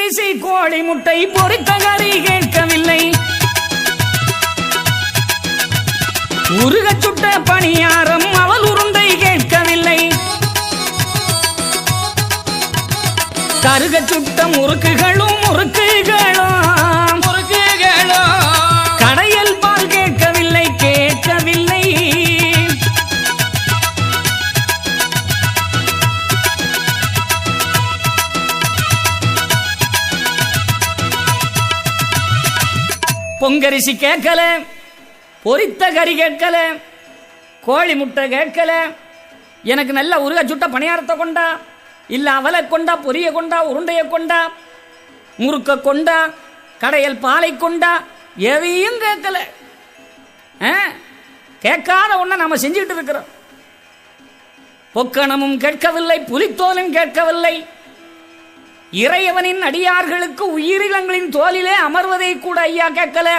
மீசை கோழி முட்டை பொரித்த கறி கேட்கவில்லை. உருக சுட்ட பணியாரம் அவள் உருண்டை கேட்கவில்லை. கருக சுட்ட முறுக்குகளும் கடையல் பால் கேட்கவில்லை கேட்கவில்லை. பொங்கரிசி கேட்கல, பொரித்த கறி கேட்கல, கோழி முட்டை கேட்கல. எனக்கு நல்ல உருக சுட்ட பணியாரத்தை கொண்டா, இல்ல அவலை கொண்டா, பொரிய கொண்டா, உருண்டைய கொண்டா, முறுக்க கொண்டா, கடையல் பாலை கொண்டா, எதையும் கேட்கல. கேட்காத ஒன்றை நாம செஞ்சுக்கிட்டு இருக்கிறோம். பொக்கணமும் கேட்கவில்லை, புலித்தோலும் கேட்கவில்லை. இறையவனின் அடியார்களுக்கு உயிரினங்களின் தோலிலே அமர்வதை கூட ஐயா கேட்கல.